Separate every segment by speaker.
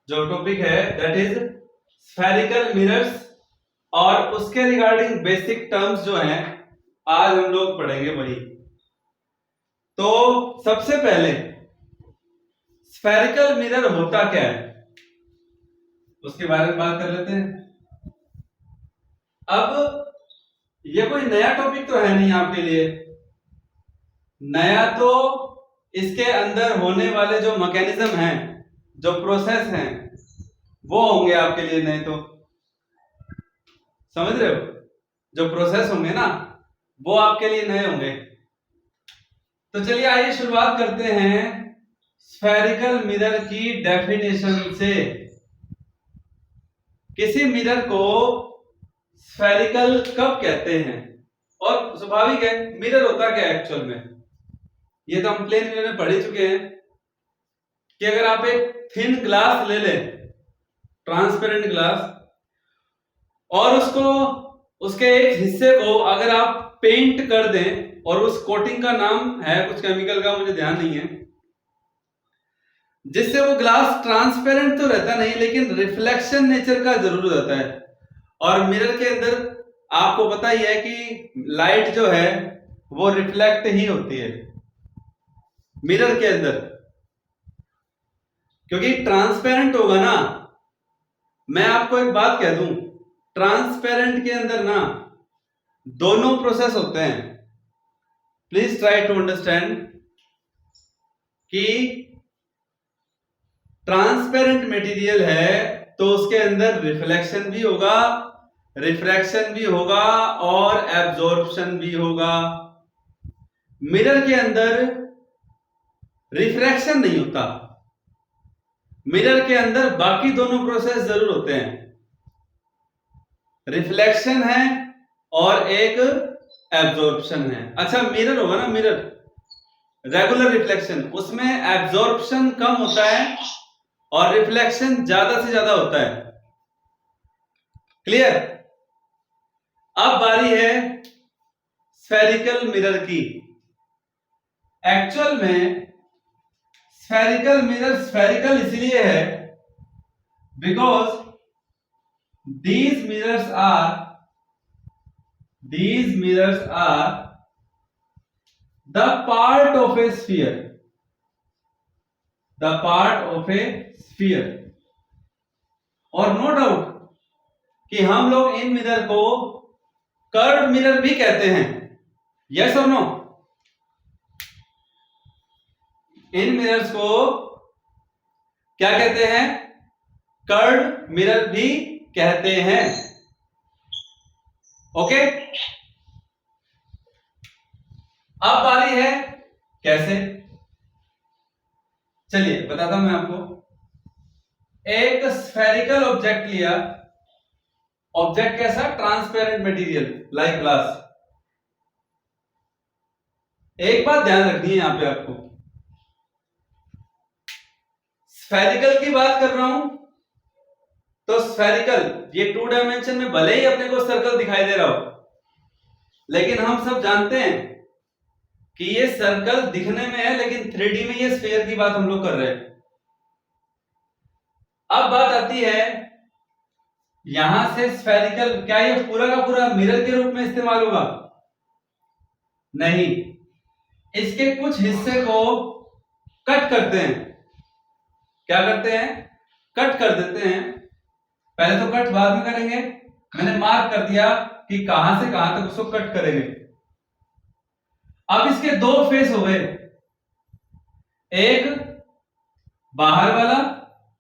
Speaker 1: जो टॉपिक है that is spherical mirrors और उसके रिगार्डिंग बेसिक टर्म्स जो हैं आज हम लोग पढ़ेंगे वही। तो सबसे पहले स्फेरिकल मिरर होता क्या है उसके बारे में बात कर लेते हैं। अब ये कोई नया टॉपिक तो है नहीं आपके लिए। नया तो इसके अंदर होने वाले जो मैकेनिज्म हैं, जो प्रोसेस हैं, वो होंगे आपके लिए नए। तो समझ रहे हो, जो प्रोसेस होंगे ना वो आपके लिए नए होंगे। तो चलिए आइए शुरुआत करते हैं स्फेरिकल मिरर की डेफिनेशन से। किसी मिरर को स्फेरिकल कब कहते हैं, और स्वाभाविक है मिरर होता क्या है एक्चुअल में। ये तो हम प्लेन मिरर में पढ़ ही चुके हैं कि अगर आप एक थिन ग्लास ले लें, ट्रांसपेरेंट ग्लास, और उसको उसके एक हिस्से को अगर आप पेंट कर दें, और उस कोटिंग का नाम है कुछ केमिकल का, मुझे ध्यान नहीं है, जिससे वो ग्लास ट्रांसपेरेंट तो रहता नहीं लेकिन रिफ्लेक्शन नेचर का जरूर रहता है। और मिरर के अंदर आपको पता ही है कि लाइट जो है वो रिफ्लेक्ट ही होती है मिरर के अंदर, क्योंकि ट्रांसपेरेंट होगा ना। मैं आपको एक बात कह दूं, ट्रांसपेरेंट के अंदर ना दोनों प्रोसेस होते हैं। प्लीज ट्राई टू अंडरस्टैंड कि ट्रांसपेरेंट मटेरियल है तो उसके अंदर रिफ्लेक्शन भी होगा, रिफ्रैक्शन भी होगा और एब्जॉर्प्शन भी होगा। मिरर के अंदर रिफ्रैक्शन नहीं होता, मिरर के अंदर बाकी दोनों प्रोसेस जरूर होते हैं, रिफ्लेक्शन है और एक एब्जॉर्प्शन है। अच्छा, मिरर होगा ना, मिरर रेगुलर रिफ्लेक्शन, उसमें एब्जॉर्प्शन कम होता है और रिफ्लेक्शन ज्यादा से ज्यादा होता है। क्लियर? अब बारी है स्फेरिकल मिरर की। एक्चुअल में स्फेरिकल मिरर स्फेरिकल इसलिए है because these mirrors are the part of a sphere, और नो डाउट कि हम लोग इन मिरर को कर्व मिरर भी कहते हैं। यस और नो? इन मिरर्स को क्या कहते हैं? कर्व मिरर भी कहते हैं। ओके, अब बारी है कैसे। चलिए बताता हूं मैं आपको। एक स्फेरिकल ऑब्जेक्ट लिया, ऑब्जेक्ट कैसा? Transparent material like glass. एक बात ध्यान रखनी है यहां पे आपको, स्फेरिकल की बात कर रहा हूं तो स्फेरिकल ये 2 डायमेंशन में भले ही अपने को सर्कल दिखाई दे रहा हो, लेकिन हम सब जानते हैं कि ये सर्कल दिखने में है लेकिन 3D में ये स्फीयर की बात हम लोग कर रहे हैं। अब बात आती है यहां से स्फेरिकल, क्या ये पूरा का पूरा मिरर के रूप में इस्तेमाल होगा? नहीं, इसके कुछ हिस्से को कट करते हैं। क्या करते हैं? कट कर देते हैं। पहले तो कट बाद में करेंगे, मैंने मार्क कर दिया कि कहां से कहां तक उसको कट करेंगे। अब इसके 2 फेस हो गए, एक बाहर वाला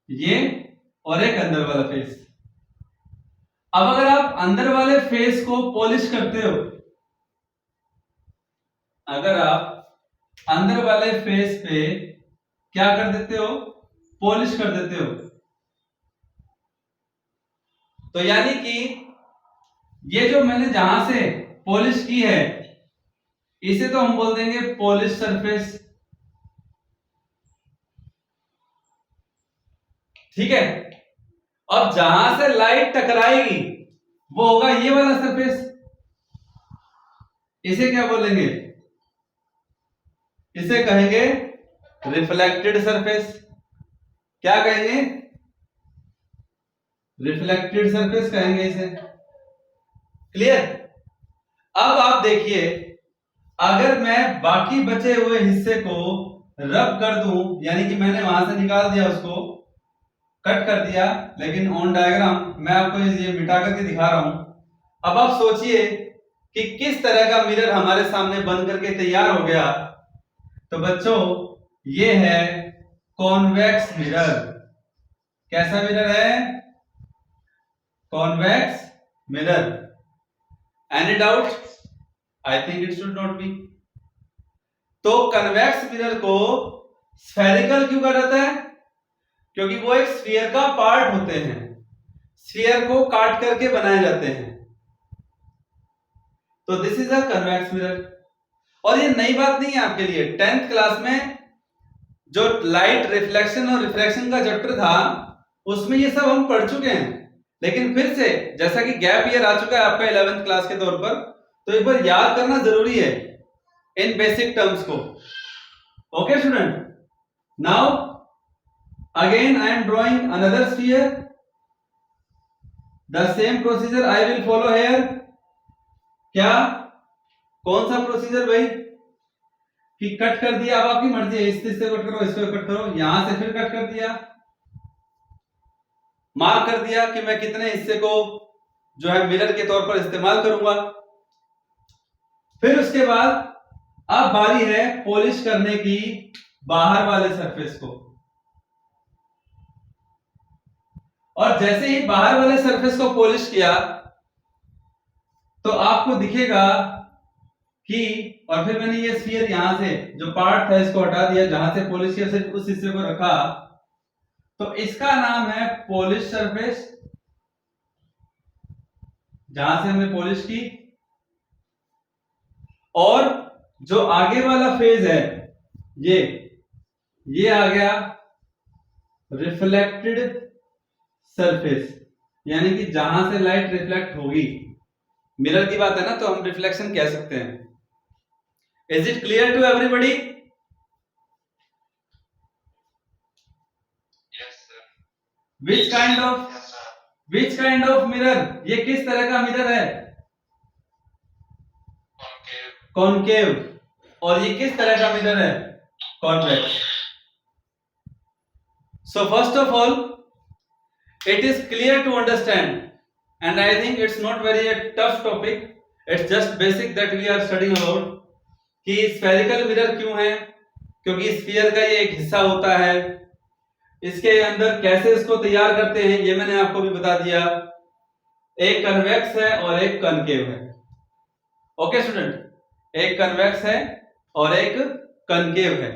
Speaker 1: ये और एक अंदर वाला फेस। अब अगर आप अंदर वाले फेस को पॉलिश करते हो, अगर आप अंदर वाले फेस पे क्या कर देते हो? पॉलिश कर देते हो, तो यानी कि ये जो मैंने जहां से पॉलिश की है इसे तो हम बोल देंगे पॉलिश सरफेस। ठीक है, अब जहां से लाइट टकराएगी वो होगा ये वाला सरफेस, इसे क्या बोलेंगे? इसे कहेंगे रिफ्लेक्टेड सरफेस। क्या कहेंगे? रिफ्लेक्टेड सरफेस कहेंगे इसे। क्लियर? अब आप देखिए, अगर मैं बाकी बचे हुए हिस्से को रब कर दूं, यानी कि मैंने वहां से निकाल दिया, उसको कट कर दिया, लेकिन ऑन डायग्राम मैं आपको ये मिटा करके दिखा रहा हूं। अब आप सोचिए कि किस तरह का मिरर हमारे सामने बन करके तैयार हो गया। तो बच्चों, ये है कॉन्वेक्स मिरर। कैसा मिरर है? Convex mirror. Any doubt? I think it should not be. तो कन्वेक्स मिरर को स्फेरिकल क्यों कहा जाता है? क्योंकि वो एक स्फीयर का पार्ट होते हैं, स्फीयर को काट करके बनाए जाते हैं। तो this is a convex mirror. और ये नई बात नहीं है आपके लिए, 10th क्लास में जो लाइट रिफ्लेक्शन और रिफ्रैक्शन का चैप्टर था, उसमें ये सब हम पढ़ चुके हैं। लेकिन फिर से, जैसा कि गैप ईयर आ चुका है आपका 11th क्लास के तौर पर, तो एक बार याद करना जरूरी है इन बेसिक टर्म्स को। Okay student, now again I am drawing another sphere. The same procedure I will follow here. क्या? कौन सा प्रोसीजर भाई? कि कट कर दिया, अब आपकी मर्जी है, इस से कट करो, इसको कट करो, यहां से फिर कट कर दिया, मार्क कर दिया कि मैं कितने हिस्से को जो है मिरर के तौर पर इस्तेमाल करूंगा। फिर उसके बाद अब बारी है पॉलिश करने की बाहर वाले सरफेस को। और जैसे ही बाहर वाले सरफेस को पॉलिश किया तो आपको दिखेगा कि, और फिर मैंने ये स्फीयर यहां से जो पार्ट था इसको हटा दिया, जहां से पॉलिश किया सिर्फ उस हिस्से को रखा, तो इसका नाम है पॉलिश सरफेस, जहां से हमने पॉलिश की। और जो आगे वाला फेज है, ये आ गया रिफ्लेक्टेड सरफेस, यानी कि जहां से लाइट रिफ्लेक्ट होगी। मिरर की बात है ना, तो हम रिफ्लेक्शन कह सकते हैं। Is it clear to everybody? Which kind of mirror? ये किस तरह का मिरर है? कॉनकेव। और ये किस तरह का मिरर है? Convex. So first of all, it is clear to understand, and I think it's not very a tough topic, it's just basic that we are studying about कि spherical mirror क्यों है। क्योंकि स्फीयर का ये एक हिस्सा होता है, इसके अंदर कैसे इसको तैयार करते हैं ये मैंने आपको भी बता दिया। एक कन्वेक्स है और एक कनकेव है। ओके स्टूडेंट, एक कन्वेक्स है और एक कनकेव है।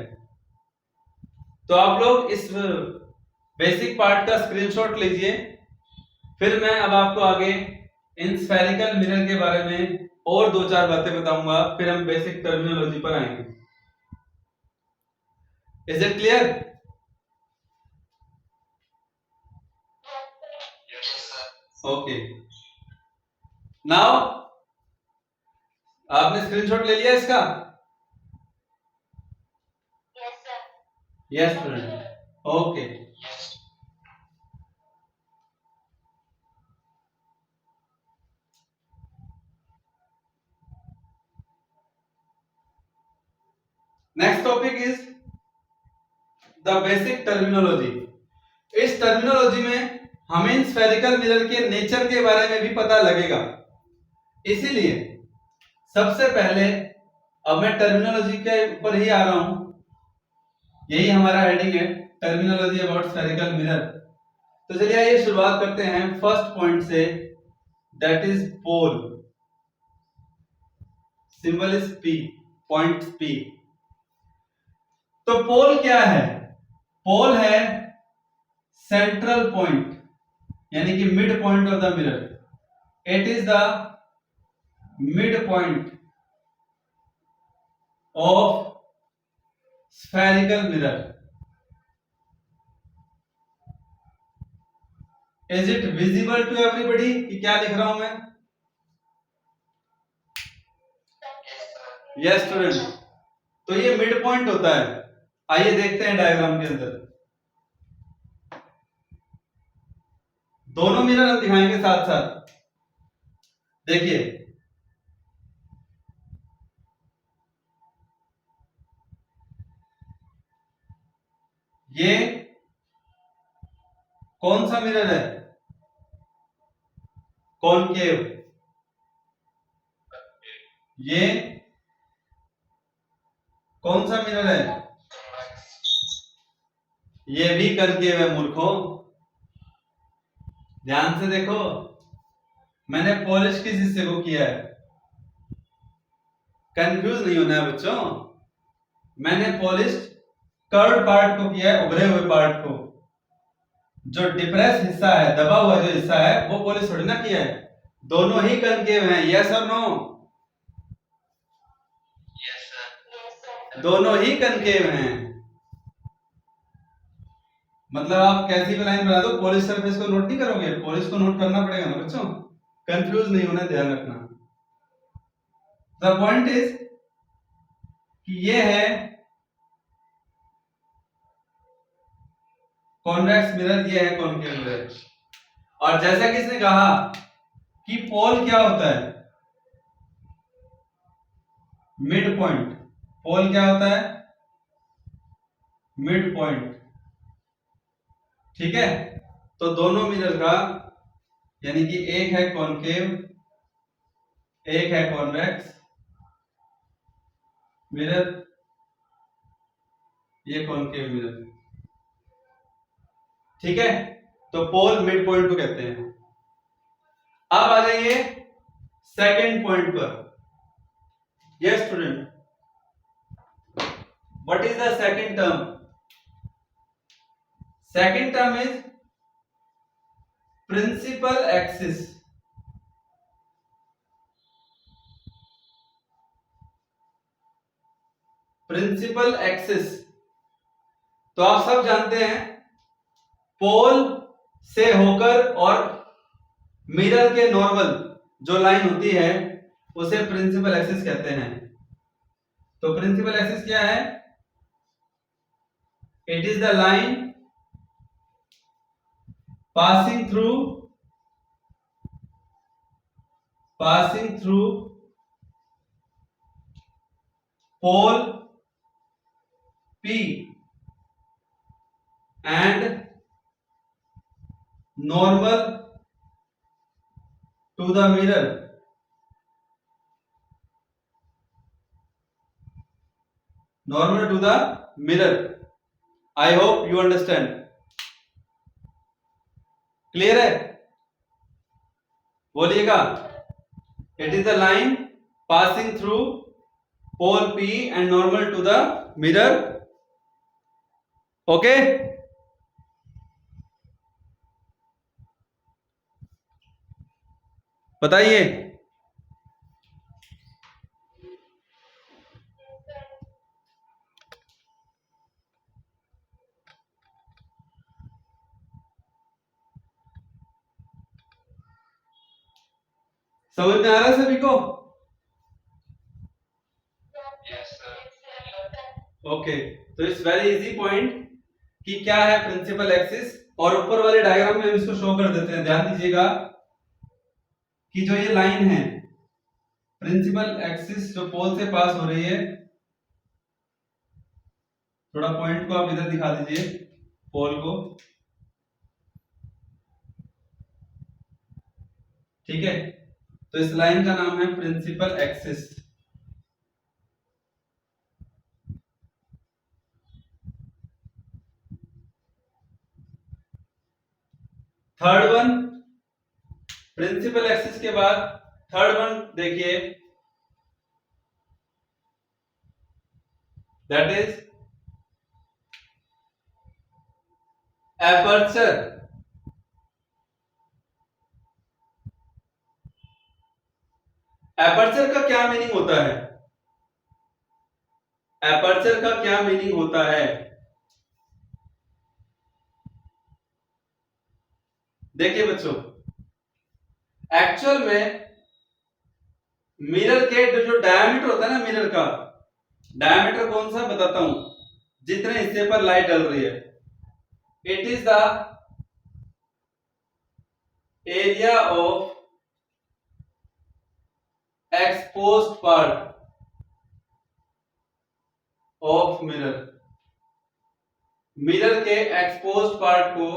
Speaker 1: तो आप लोग इस बेसिक पार्ट का स्क्रीनशॉट लीजिए, फिर मैं अब आपको आगे इन स्फेरिकल मिरर के बारे में और दो चार बातें बताऊंगा, फिर हम बेसिक टर्मिनोलॉजी पर आएंगे। Is it clear? Okay, now आपने स्क्रीनशॉट ले लिया इसका? Yes student, okay. Next topic is the basic terminology. इस टर्मिनोलॉजी में हमें स्फेरिकल मिरर के नेचर के बारे में भी पता लगेगा। इसीलिए सबसे पहले अब मैं टर्मिनोलॉजी के ऊपर ही आ रहा हूं, यही हमारा हेडिंग है, टर्मिनोलॉजी अबाउट स्फेरिकल मिरर। तो चलिए आइए शुरुआत करते हैं फर्स्ट पॉइंट से, that is pole. Symbol is P, point P. तो पोल क्या है? पोल है सेंट्रल पॉइंट, यानी कि mid point of the mirror. It is the mid point of spherical mirror. Is it visible to everybody कि क्या लिख रहा हूं मैं? यस स्टूडेंट, तो ये मिड पॉइंट होता है। आइए देखते हैं डायग्राम के अंदर। दोनों मिरर हम दिखाएंगे साथ साथ। देखिए ये कौन सा मिरर है? कॉनकेव। ये कौन सा मिरर है? ये भी कॉनकेव है मूर्खों। ध्यान से देखो, मैंने पॉलिश किस हिस्से को किया है। कंफ्यूज नहीं होना है बच्चों, मैंने पॉलिश कर्व पार्ट को किया है, उभरे हुए पार्ट को। जो डिप्रेस हिस्सा है, दबा हुआ जो हिस्सा है, वो पॉलिश थोड़ी ना किया है। दोनों ही कॉनकेव हैं, यस और नो? दोनों ही कॉनकेव हैं। मतलब आप कैसी भी लाइन बना दो, पॉलिश सरफेस को नोट नहीं करोगे? पॉलिश को नोट करना पड़ेगा ना बच्चों, कंफ्यूज नहीं होना, ध्यान रखना। द पॉइंट इज कि ये है कॉन्वेक्स मिरर, ये है कॉनकेव मिरर। और जैसा कि इसने कहा कि पोल क्या होता है? Mid point. पोल क्या होता है? Mid point. ठीक है, तो दोनों मिरर का यानी कि एक है कॉनकेव, एक है कॉन्वेक्स मिरर, ये कॉनकेव मिरर। ठीक है, तो पोल मिड पॉइंट को कहते हैं। अब आ जाइए सेकंड पॉइंट पर। Yes student, what is the second term? Second term is principal axis. Principal axis तो आप सब जानते हैं, पोल से होकर और मिरर के नॉर्मल जो लाइन होती है उसे प्रिंसिपल एक्सिस कहते हैं। तो प्रिंसिपल एक्सिस क्या है? It is the line passing through pole P and normal to the mirror. Normal to the mirror. I hope you understand. Clear है? बोलिएगा। It is the line passing through pole P and normal to the mirror. Okay, बताइए। समझ में आ रहा है सभी को? Okay, तो इट्स वेरी इजी पॉइंट कि क्या है प्रिंसिपल एक्सिस, और ऊपर वाले डायग्राम में हम इसको शो कर देते हैं। ध्यान दीजिएगा कि जो ये लाइन है प्रिंसिपल एक्सिस जो पोल से पास हो रही है, थोड़ा पॉइंट को आप इधर दिखा दीजिए, पोल को। ठीक है, तो इस लाइन का नाम है principal axis. Third one, principal axis के बाद थर्ड वन देखिए, दैट इज एपर्चर। एपर्चर का क्या मीनिंग होता है? एपर्चर का क्या मीनिंग होता है? देखिए बच्चों, एक्चुअल में मिरर के जो डायमीटर होता है ना, मिरर का डायमीटर कौन सा बताता हूं, जितने हिस्से पर लाइट डल रही है, it is the area of exposed part of mirror, mirror के एक्सपोज्ड पार्ट को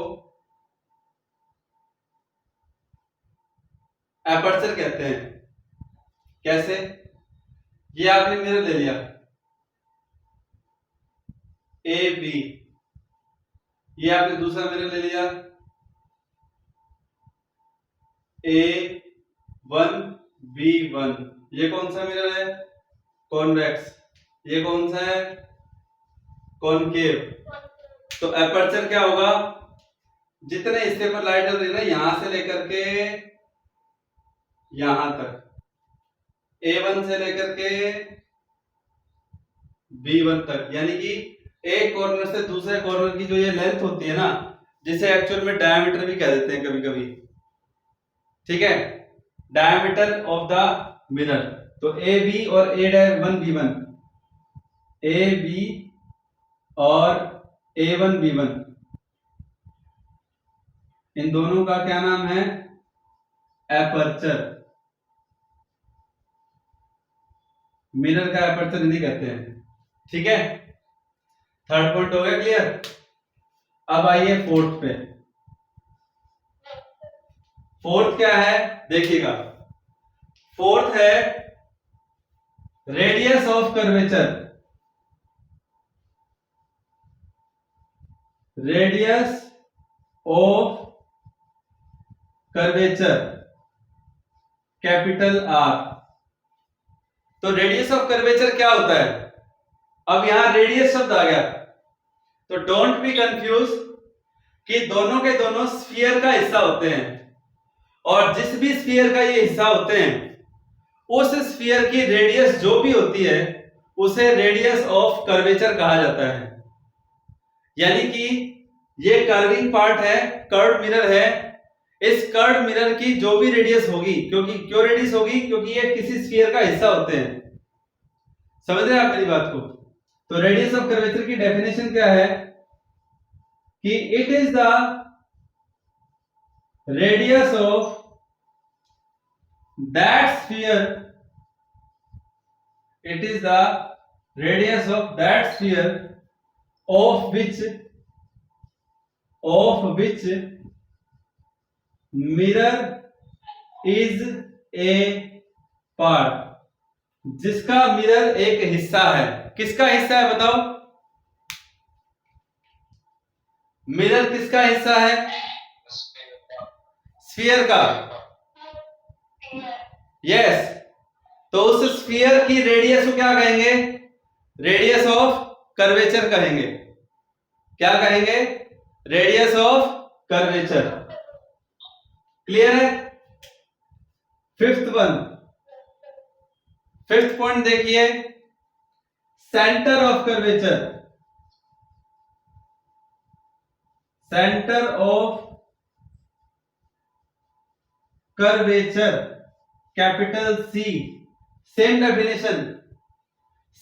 Speaker 1: एपर्चर कहते हैं। कैसे? ये आपने मिरर ले लिया ए बी, ये आपने दूसरा मिरर ले लिया A1 B1, ये कौन सा मिरर है? कॉन्वेक्स। ये कौन सा है? कॉनकेव। तो एपर्चर क्या होगा? जितने हिस्से पर लाइट हो रही है ना, यहां से लेकर के यहां तक, A1 से लेकर के B1 तक, यानी कि एक कॉर्नर से दूसरे कॉर्नर की जो ये लेंथ होती है ना, जिसे एक्चुअल में डायमीटर भी कह देते हैं कभी कभी, ठीक है, डायमीटर ऑफ द मिरर। तो ए बी और A1 B1, ए बी और A1 B1, इन दोनों का क्या नाम है? एपर्चर। मिरर का एपर्चर इन्हें कहते हैं, ठीक है। थर्ड पॉइंट हो गया क्लियर। अब आइए फोर्थ पे। फोर्थ क्या है देखिएगा। फोर्थ है radius of curvature, radius of curvature capital R. तो रेडियस ऑफ कर्वेचर क्या होता है? अब यहां रेडियस शब्द आ गया, तो डोंट बी कंफ्यूज कि दोनों के दोनों स्फीयर का हिस्सा होते हैं, और जिस भी स्फीयर का ये हिस्सा होते हैं उस स्फीयर की रेडियस जो भी होती है उसे रेडियस ऑफ कर्वेचर कहा जाता है। यानी कि ये कर्विंग पार्ट है, कर्व मिरर है, इस कर्व मिरर की जो भी रेडियस होगी, क्यों रेडियस होगी? क्योंकि ये किसी स्फीयर का हिस्सा होते हैं। समझ रहे हैं आप मेरी बात को? तो रेडियस ऑफ कर्वेचर की डेफिनेशन क्या है कि it is the radius of that sphere, it is the radius of that sphere of which mirror is a part, जिसका मिरर एक हिस्सा है। किसका हिस्सा है बताओ? मिरर किसका हिस्सा है? स्फीयर का। यस। तो उस स्फीयर की रेडियस को क्या कहेंगे? रेडियस ऑफ कर्वेचर कहेंगे। क्या कहेंगे? Radius of curvature. क्लियर है? फिफ्थ पॉइंट देखिए, centre of curvature, centre of curvature capital C. Same definition.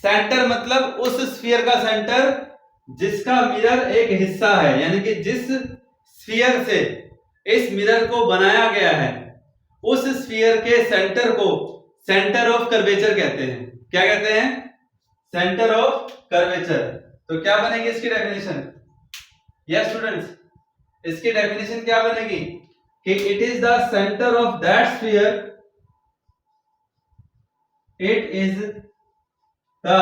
Speaker 1: Centre मतलब उस स्फीयर का सेंटर जिसका मिरर एक हिस्सा है, यानी कि जिस स्फीयर से इस मिरर को बनाया गया है उस स्फीयर के सेंटर को सेंटर ऑफ कर्वेचर कहते हैं। क्या कहते हैं? Centre of curvature. तो क्या बनेगी इसकी डेफिनेशन? यस स्टूडेंट्स, इसकी डेफिनेशन क्या बनेगी कि it is the centre of that sphere, it is the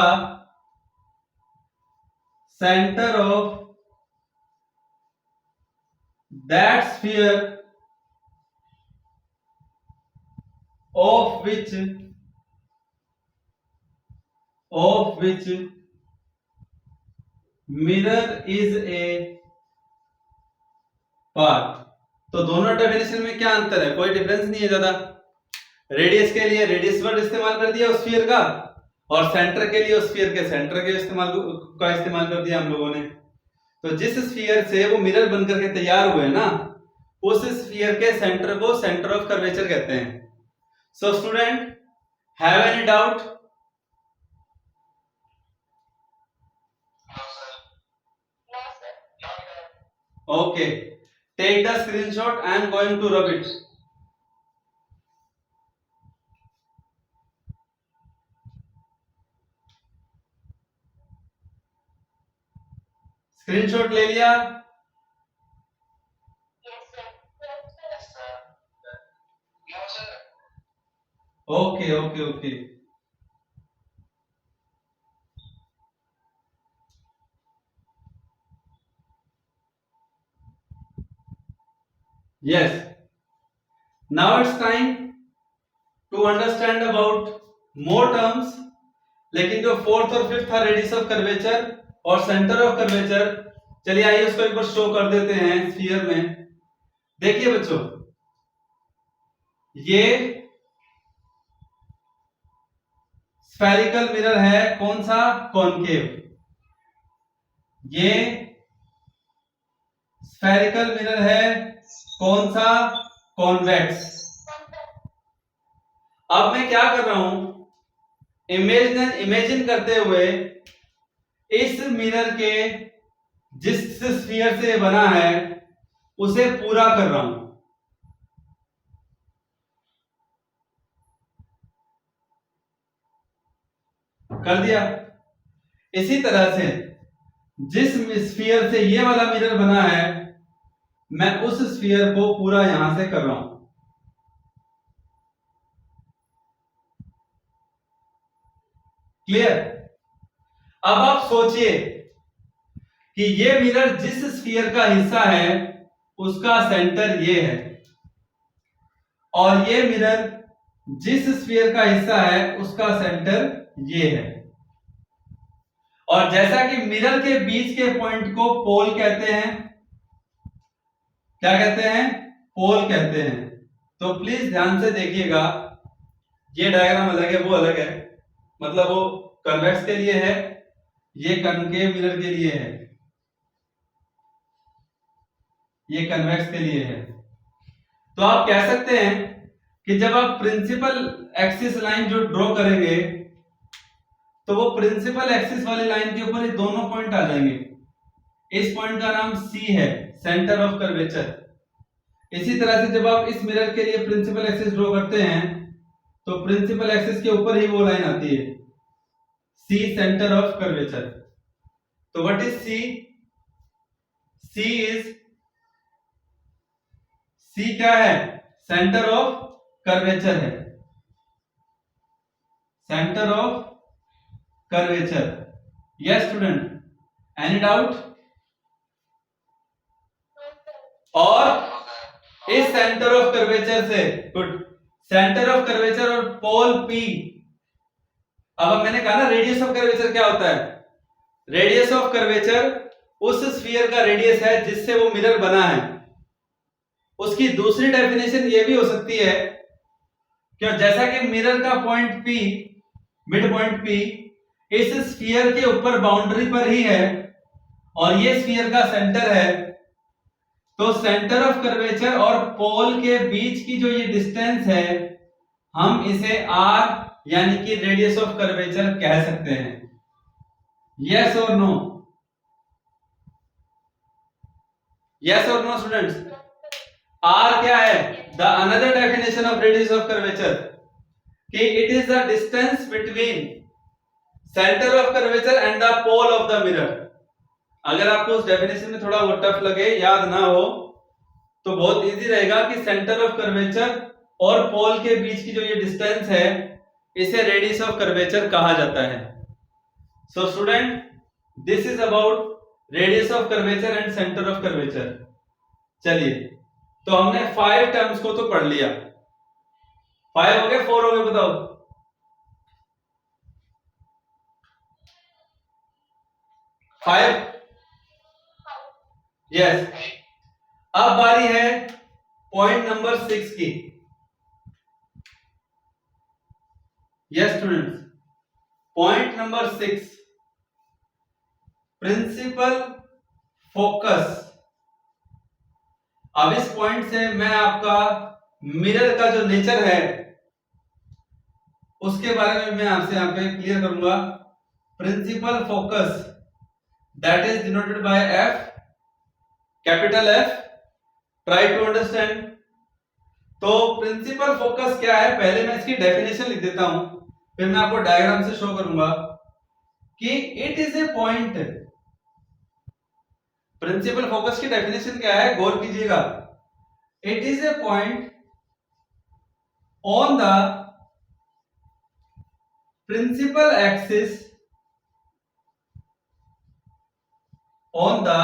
Speaker 1: centre of that sphere of which mirror is a part। तो दोनों डेफिनेशन में क्या अंतर है? कोई डिफरेंस नहीं है ज्यादा। रेडियस के लिए रेडियस वर्ड इस्तेमाल कर दिया उस स्फीयर का, और सेंटर के लिए उस स्फीयर के सेंटर के इस्तेमाल कर दिया हम लोगों ने। तो जिस स्फीयर से वो मिरर बनकर के तैयार हुए ना, उस स्फीयर के सेंटर को सेंटर ऑफ कर्वेचर कहते हैं। So student, have any doubt? Okay, take the screenshot, I am going to rub it. Screenshot ले लिया? Okay okay okay. Yes, now it's time to understand about more terms. लेकिन जो fourth और fifth था, radius of curvature और centre of curvature, चलिए आइए उसको एक बार शो कर देते हैं स्फीयर में। देखिए बच्चों, ये स्फेरिकल मिरर है, कौन सा? कॉनकेव। ये स्फेरिकल मिरर है, कौन सा? कॉन्वेक्स। अब मैं क्या कर रहा हूं, इमेजिन करते हुए इस मिरर के जिस स्फीयर से बना है उसे पूरा कर रहा हूं। कर दिया। इसी तरह से जिस स्फीयर से ये वाला मिरर बना है, मैं उस स्फीयर को पूरा यहां से कर रहा हूं। क्लियर? अब आप सोचिए कि ये मिरर जिस स्फीयर का हिस्सा है उसका सेंटर ये है, और ये मिरर जिस स्फीयर का हिस्सा है उसका सेंटर ये है। और जैसा कि मिरर के बीच के पॉइंट को पोल कहते हैं, क्या कहते हैं? पोल कहते हैं। तो प्लीज ध्यान से देखिएगा, ये डायग्राम अलग है, वो अलग है, मतलब वो कन्वेक्स के लिए है, ये कनकेव मिरर के लिए है, ये कन्वेक्स के लिए है। तो आप कह सकते हैं कि जब आप प्रिंसिपल एक्सिस लाइन जो ड्रॉ करेंगे तो वो प्रिंसिपल एक्सिस वाली लाइन के ऊपर ये दोनों पॉइंट आ जाएंगे। इस पॉइंट का नाम C है, सेंटर ऑफ कर्वेचर। इसी तरह से जब आप इस मिरर के लिए प्रिंसिपल एक्सिस ड्रॉ करते हैं तो प्रिंसिपल एक्सिस के ऊपर ही वो लाइन आती है, C, सेंटर ऑफ कर्वेचर। तो व्हाट इज C? C क्या है? सेंटर ऑफ कर्वेचर है, centre of curvature. Yes student, any doubt? और इस सेंटर ऑफ कर्वेचर से, गुड, सेंटर ऑफ कर्वेचर और पोल P। अब मैंने कहा ना रेडियस ऑफ कर्वेचर क्या होता है? रेडियस ऑफ कर्वेचर उस स्फीयर का रेडियस है जिससे वो मिरर बना है। उसकी दूसरी डेफिनेशन ये भी हो सकती है कि जैसा कि मिरर का point P, mid point P इस स्फीयर के ऊपर बाउंड्री पर ही है और ये स्फीयर का सेंटर है, तो सेंटर ऑफ कर्वेचर और पोल के बीच की जो ये डिस्टेंस है हम इसे R यानी कि रेडियस ऑफ कर्वेचर कह सकते हैं। यस और नो? यस और नो स्टूडेंट्स? R क्या है? The another definition of radius of curvature कि it is the distance between centre of curvature and the pole of the mirror. अगर आपको उस डेफिनेशन में थोड़ा वो टफ लगे, याद ना हो, तो बहुत इजी रहेगा कि सेंटर ऑफ कर्वेचर और पोल के बीच की जो ये डिस्टेंस है इसे रेडियस ऑफ कर्वेचर कहा जाता है। So student, this is about radius of curvature and centre of curvature. चलिए, तो हमने 5 टर्म्स को तो पढ़ लिया। 5 हो गए, 4 हो गए, बताओ? 5? यस। अब बारी है पॉइंट नंबर 6 की। Yes students, point number 6, principal focus. अब इस पॉइंट से मैं आपका मिरर का जो नेचर है उसके बारे में मैं आपसे यहाँ पे क्लियर करूंगा। Principal focus that is denoted by F, capital F। Try to understand. तो प्रिंसिपल फोकस क्या है, पहले मैं इसकी डेफिनेशन लिख देता हूं, फिर मैं आपको डायग्राम से शो करूंगा कि it is a point principal focus की डेफिनेशन क्या है, गौर कीजिएगा। It is a point on the principal axis on the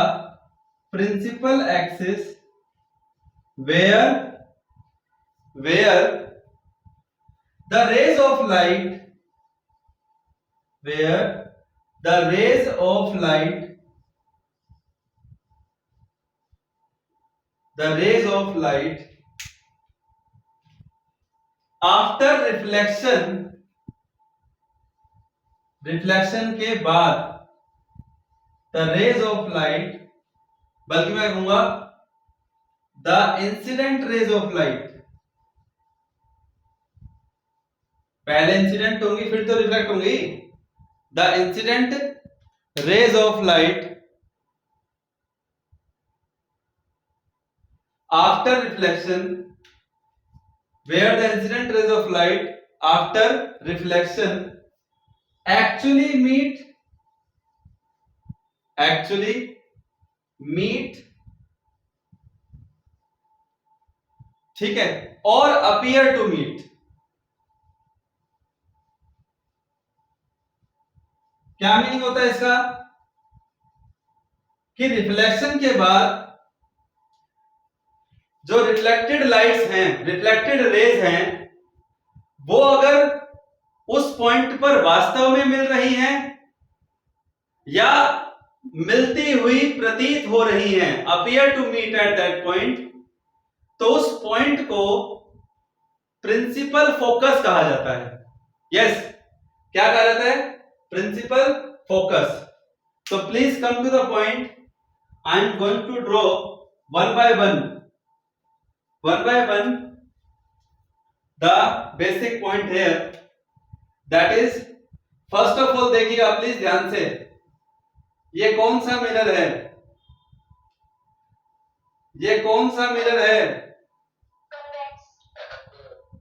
Speaker 1: principal axis where the rays of light where the rays of light the rays of light after reflection के बाद the rays of light, बल्कि मैं कहूंगा the incident rays of light, पहले incident होंगी फिर तो reflect होंगी। the incident rays of light after reflection, where the incident rays of light after reflection actually meet, ठीक है, और appear to meet। क्या मीनिंग होता है इसका कि रिफ्लेक्शन के बाद जो रिफ्लेक्टेड लाइट्स हैं, रिफ्लेक्टेड रेज हैं, वो अगर उस पॉइंट पर वास्तव में मिल रही हैं या मिलती हुई प्रतीत हो रही हैं, appear to meet at that point, तो उस पॉइंट को प्रिंसिपल फोकस कहा जाता है। यस, क्या कहा जाता है, प्रिंसिपल फोकस। तो please come to the point. I am going to draw one by one the basic point here, that is, first of all देखिएगा प्लीज ध्यान से, ये कौन सा मिरर है, ये कौन सा मिरर है,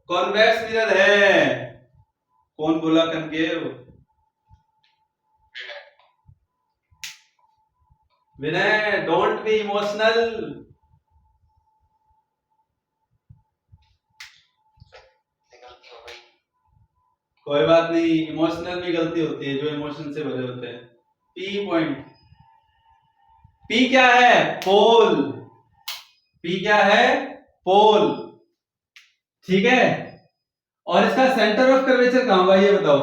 Speaker 1: कॉन्वेक्स मिरर है। कौन बोला concave, Vinay, don't be emotional. कोई बात नहीं, इमोशनल भी गलती होती है, जो इमोशन से भरे होते हैं। पी पॉइंट, पी क्या है, पोल, पी क्या है, पोल, ठीक है। और इसका सेंटर ऑफ कर्वेचर कहां होगा ये बताओ,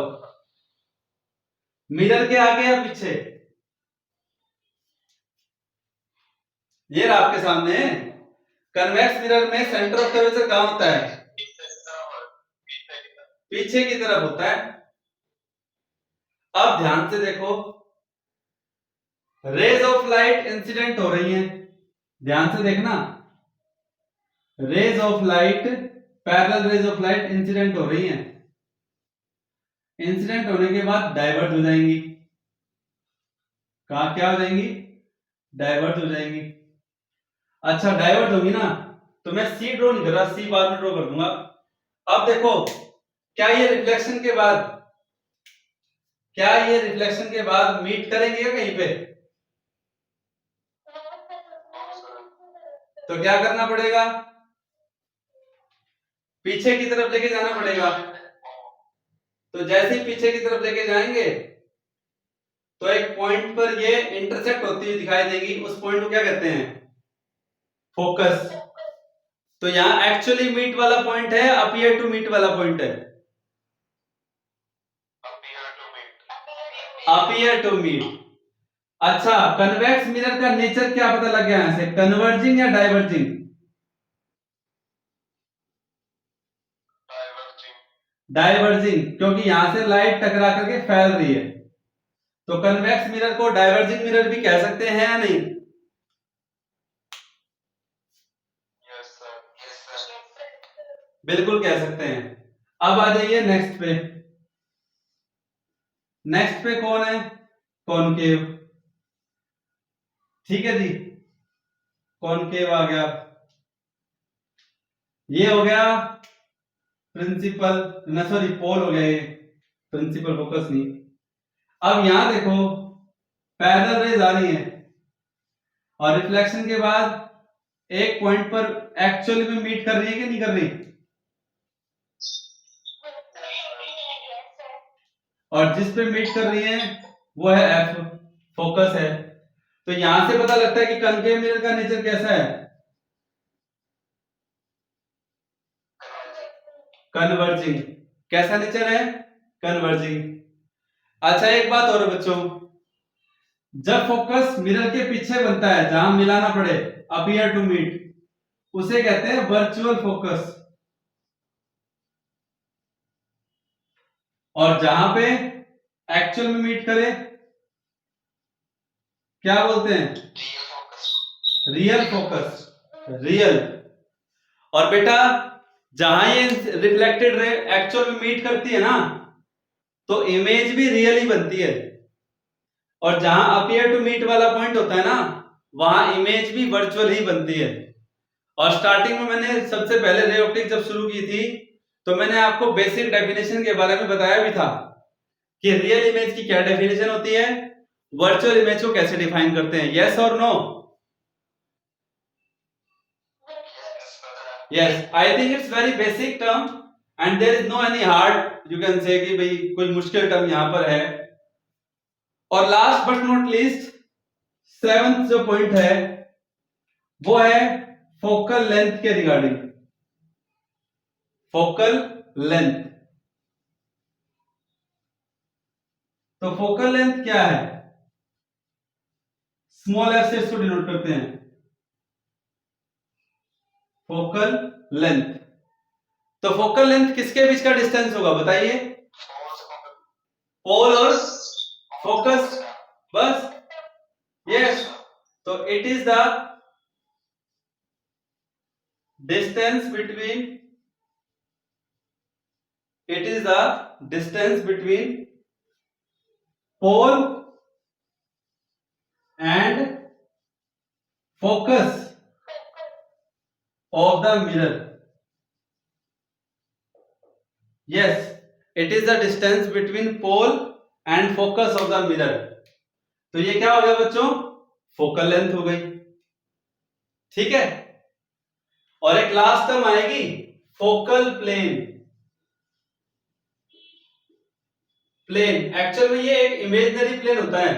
Speaker 1: मिरर के आगे या पीछे, ये रहा आपके सामने। कन्वेक्स मिरर में सेंटर ऑफ कर्वेचर कहां होता है, पीछे की तरफ होता है। अब ध्यान से देखो, रेज ऑफ लाइट इंसिडेंट हो रही हैं, ध्यान से देखना, rays of light, parallel rays of light incident हो रही हैं, इंसिडेंट होने के बाद डाइवर्ट हो जाएंगी। कहां क्या हो जाएंगी, डाइवर्ट हो जाएंगी। अच्छा, डाइवर्ट होगी ना, तो मैं सी ड्रॉ नहीं कर रहा, सी बाद में ड्रॉ कर दूंगा। अब देखो, क्या ये रिफ्लेक्शन के बाद, क्या ये रिफ्लेक्शन के बाद मीट करेंगे क्या कहीं पे, तो क्या करना पड़ेगा, पीछे की तरफ लेके जाना पड़ेगा। तो जैसे ही पीछे की तरफ लेके जाएंगे तो एक पॉइंट पर ये इंटरसेक्ट होती हुई दिखाई देगी, उस पॉइंट को क्या कहते हैं, फोकस। तो यहां एक्चुअली मीट वाला पॉइंट है, अपीयर टू मीट वाला पॉइंट है, अपीयर टू मीट। अच्छा, कन्वेक्स मिरर का नेचर क्या पता लग गया यहां से, कन्वर्जिंग या डाइवर्जिंग, डाइवर्जिंग, क्योंकि यहां से लाइट टकरा करके फैल रही है। तो कन्वेक्स मिरर को डाइवर्जिंग मिरर भी कह सकते हैं या नहीं, बिल्कुल कह सकते हैं। अब आ जाइए नेक्स्ट पे, नेक्स्ट पे कौन है, कॉनकेव, ठीक है जी, कॉनकेव आ गया, ये हो गया प्रिंसिपल, ना सॉरी पोल हो गया, ये प्रिंसिपल फोकस नहीं। अब यहां देखो, पैरेलल रेज आ रही है, और रिफ्लेक्शन के बाद एक पॉइंट पर एक्चुअली में मीट कर रही है कि नहीं कर रही, और जिस पे मीट कर रही है वो है एफ, फोकस है। तो यहां से पता लगता है कि कनकेव मिरर का नेचर कैसा है, कन्वर्जिंग। कैसा नेचर है, कन्वर्जिंग। अच्छा एक बात और बच्चों, जब फोकस मिरर के पीछे बनता है जहां मिलाना पड़े, अपीयर टू मीट, उसे कहते हैं वर्चुअल फोकस। और जहां पे एक्चुअल में मीट करे क्या बोलते हैं, रियल फोकस, रियल। और बेटा जहां ये रिफ्लेक्टेड रे एक्चुअल में मीट करती है ना, तो इमेज भी रियल ही बनती है। और जहां अपीयर टू मीट वाला पॉइंट होता है ना, वहां इमेज भी वर्चुअल ही बनती है। और स्टार्टिंग में मैंने सबसे पहले रे ऑप्टिक्स जब शुरू की थी, तो मैंने आपको बेसिक डेफिनेशन के बारे में बताया भी था कि रियल इमेज की क्या डेफिनेशन होती है, वर्चुअल इमेज को कैसे डिफाइन करते हैं। यस और no? Yes, I think it's very basic term and there is no any hard, you can say कि भाई कोई मुश्किल टर्म यहां पर है। और last but not least, seventh जो पॉइंट है वो है फोकल लेंथ के रिगार्डिंग। फोकल लेंथ, तो फोकल लेंथ क्या है, स्मॉल एफ से इसको डिनोट करते हैं, फोकल लेंथ। तो फोकल लेंथ किसके बीच का डिस्टेंस होगा बताइए, पोल और फोकस, बस। यस, तो it is the distance between, it is the distance between pole and focus of the mirror. Yes, it is the distance between pole and focus of the mirror. तो ये क्या हो गया बच्चों, फोकल लेंथ हो गई, ठीक है। और एक लास्ट टर्म आएगी फोकल प्लेन। प्लेन एक्चुअल में ये एक इमेजिनरी प्लेन होता है।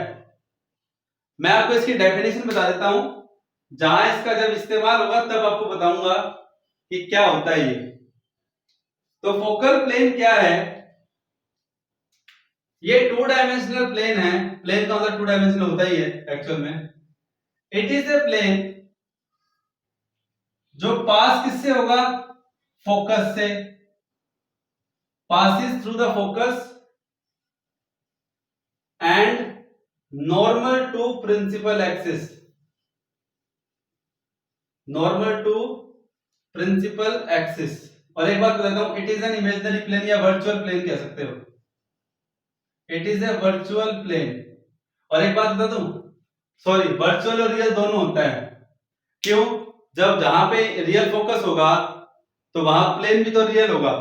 Speaker 1: मैं आपको इसकी डेफिनेशन बता देता हूं, जहां इसका जब इस्तेमाल होगा तब आपको बताऊंगा कि क्या होता है ये। तो फोकल प्लेन क्या है, ये टू डायमेंशनल प्लेन है। प्लेन का मतलब टू डायमेंशनल होता ही है एक्चुअल में। इट इज ए प्लेन जो पास किससे होगा, फोकस से, passes through the focus and normal to principal axis, normal to principal axis। और एक बात बताता हूं, it is an imaginary plane या वर्चुअल प्लेन कह सकते हो, it is a virtual plane. और एक बात बता दूं, सॉरी, वर्चुअल और रियल दोनों होता है। क्यों, जब जहां पे रियल फोकस होगा तो वहां प्लेन भी तो रियल होगा,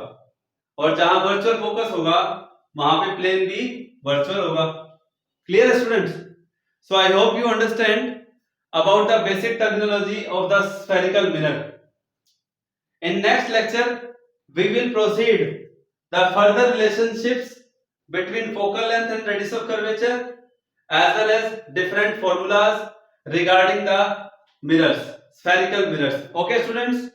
Speaker 1: और जहां वर्चुअल फोकस होगा वहां पे प्लेन भी वर्चुअल होगा। Clear students? So I hope you understand about the basic terminology of the spherical mirror. In next lecture we will proceed the further relationships between focal length and radius of curvature, as well as different formulas regarding the mirrors, spherical mirrors. Okay students?